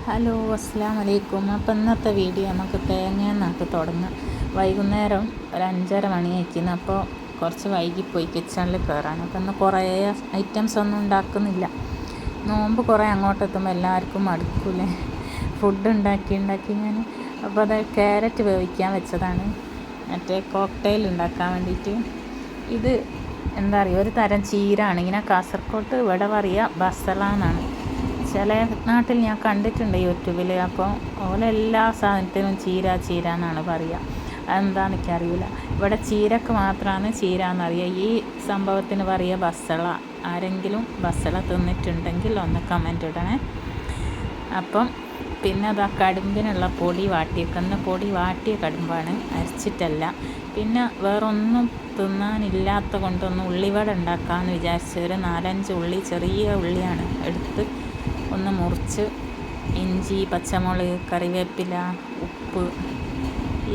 Hello അസ്സലാമു അലൈക്കും. അപ്പോൾ ഇന്നത്തെ വീഡിയോ നമുക്ക് തേങ്ങയെന്നൊക്കെ തുടങ്ങാം. വൈകുന്നേരം ഒരു 5:30 മണി ആയിരിക്കുന്നു. അപ്പോൾ കുറച്ച് വൈകിപ്പോയി കിച്ചണിൽ കയറാൻ. അപ്പോൾ ഇന്ന് കുറേ ഐറ്റംസ് ഒന്നും ഉണ്ടാക്കുന്നില്ല. നോമ്പ് കുറേ അങ്ങോട്ടെത്തുമ്പോൾ എല്ലാവർക്കും മടുക്കൂലേ ഫുഡ് ഉണ്ടാക്കി ഞാൻ. അപ്പോൾ അത് ക്യാരറ്റ് വേവിക്കാൻ വെച്ചതാണ്, മറ്റേ കോക്ടെയിൽ ഉണ്ടാക്കാൻ വേണ്ടിയിട്ട്. ഇത് എന്താ പറയുക, ഒരു തരം ചീരാണ്. ഇങ്ങനെ കാസർഗോഡ് ഇവിടെ പറയുക ബസള എന്നാണ്. ചില നാട്ടിൽ ഞാൻ കണ്ടിട്ടുണ്ട് യൂട്യൂബിൽ. അപ്പോൾ ഓലെല്ലാ സാധനത്തിനും ചീര എന്നാണ് പറയുക. അതെന്താണെന്ന് എനിക്കറിയില്ല. ഇവിടെ ചീരക്ക് മാത്രമാണ് ചീര എന്നറിയുക. ഈ സംഭവത്തിന് പറയുക ബസള. ആരെങ്കിലും ബസള തിന്നിട്ടുണ്ടെങ്കിൽ ഒന്ന് കമൻ്റ് ഇടണേ. അപ്പം പിന്നെ അത് ആ കടുമ്പിനുള്ള പൊടി വാട്ടിയേക്കുന്ന പൊടി വാട്ടിയ കടുമ്പാണ്, അരച്ചിട്ടല്ല. പിന്നെ വേറൊന്നും തിന്നാനില്ലാത്ത കൊണ്ടൊന്ന് ഉള്ളിവട ഉണ്ടാക്കാമെന്ന് വിചാരിച്ച് ഒരു 4-5 ഉള്ളി, ചെറിയ ഉള്ളിയാണ് എടുത്ത് ഒന്ന് മുറിച്ച്, ഇഞ്ചി, പച്ചമുളക്, കറിവേപ്പില, ഉപ്പ്,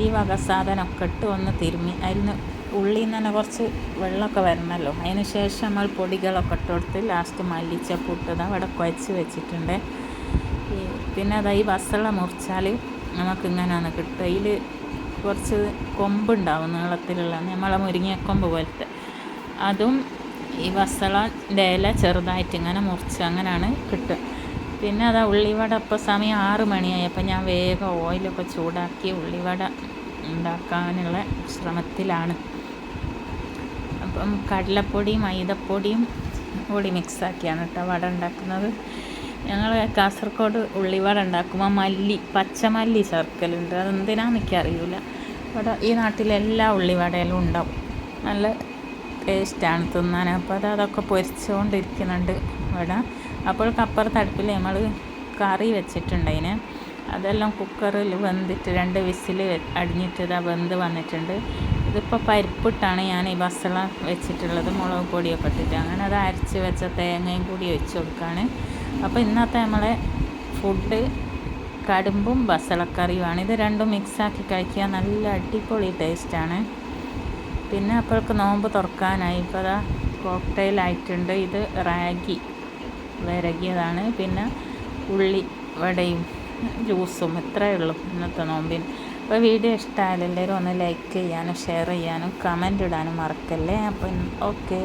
ഈ വക സാധനമൊക്കെ ഇട്ട് ഒന്ന് തിരുമ്മി. അതിന് ഉള്ളിയിൽ നിന്ന് തന്നെ കുറച്ച് വെള്ളമൊക്കെ വരണമല്ലോ. അതിന് ശേഷം നമ്മൾ പൊടികളൊക്കെ ഇട്ട് കൊടുത്ത് ലാസ്റ്റ് മല്ലിച്ചപ്പ് ഇട്ടത് അവിടെ കുഴച്ച് വെച്ചിട്ടുണ്ട്. പിന്നെ അതാ ഈ ബസള മുറിച്ചാൽ നമുക്കിങ്ങനെയാണ് കിട്ടുക. അതിൽ കുറച്ച് കൊമ്പുണ്ടാവും നീളത്തിലുള്ള, നമ്മളെ മുരിങ്ങക്കൊമ്പ് പോലത്തെ. അതും ഈ ബസളൻ്റെ ഇല ചെറുതായിട്ട് ഇങ്ങനെ മുറിച്ച് അങ്ങനെയാണ് കിട്ടുക. പിന്നെ അതാ ഉള്ളിവട. ഇപ്പോൾ സമയം 6 മണിയായി. അപ്പോൾ ഞാൻ വേഗം ഓയിലൊക്കെ ചൂടാക്കി ഉള്ളിവട ഉണ്ടാക്കാനുള്ള ശ്രമത്തിലാണ്. അപ്പം കടലപ്പൊടിയും മൈദപ്പൊടിയും കൂടി മിക്സാക്കിയാണ് കേട്ടോ വട ഉണ്ടാക്കുന്നത്. ഞങ്ങൾ കാസർഗോഡ് ഉള്ളിവട ഉണ്ടാക്കുമ്പോൾ പച്ചമല്ലി ചേർക്കലുണ്ട്. അതെന്തിനാണെന്ന് എനിക്കറിയില്ല. ഇവിടെ ഈ നാട്ടിലെല്ലാ ഉള്ളിവടയിലും ഉണ്ടാവും. നല്ല ടേസ്റ്റാണ് തിന്നാൻ. അപ്പോൾ അതൊക്കെ പൊരിച്ചുകൊണ്ടിരിക്കുന്നുണ്ട് ഇവിടെ. അപ്പോഴേക്കപ്പുറത്ത് അടുപ്പിൽ നമ്മൾ കറി വെച്ചിട്ടുണ്ടതിന്. അതെല്ലാം കുക്കറിൽ വെന്തിട്ട് 2 വിസിൽ അടിഞ്ഞിട്ട് ഇതാ വെന്ത് വന്നിട്ടുണ്ട്. ഇതിപ്പോൾ പരിപ്പിട്ടാണ് ഞാൻ ഈ ബസള വെച്ചിട്ടുള്ളത്, മുളക് പൊടിയൊക്കെ ഇട്ടിട്ട്. അങ്ങനെ അത് അരച്ച് വെച്ച തേങ്ങയും കൂടി ഒഴിച്ച് കൊടുക്കുകയാണ്. അപ്പോൾ ഇന്നത്തെ നമ്മളെ ഫുഡ് കടുമ്പും ബസളക്കറിയുമാണ്. ഇത് രണ്ടും മിക്സാക്കി കഴിക്കുക, നല്ല അടിപൊളി ടേസ്റ്റാണ്. പിന്നെ അപ്പോഴേക്ക് നോമ്പ് തുറക്കാനായി. ഇപ്പോൾ അതാ കോക്ടെയിലായിട്ടുണ്ട്. ഇത് റാഗി വിരകിയതാണ്. പിന്നെ ഉള്ളി വടയും ജ്യൂസും. ഇത്രയേ ഉള്ളൂ ഇന്നത്തെ നോമ്പിന്. അപ്പോൾ വീഡിയോ ഇഷ്ടമായാലും എല്ലാവരും ഒന്ന് ലൈക്ക് ചെയ്യാനും ഷെയർ ചെയ്യാനും കമൻ്റ് ഇടാനും മറക്കല്ലേ. അപ്പം ഓക്കെ.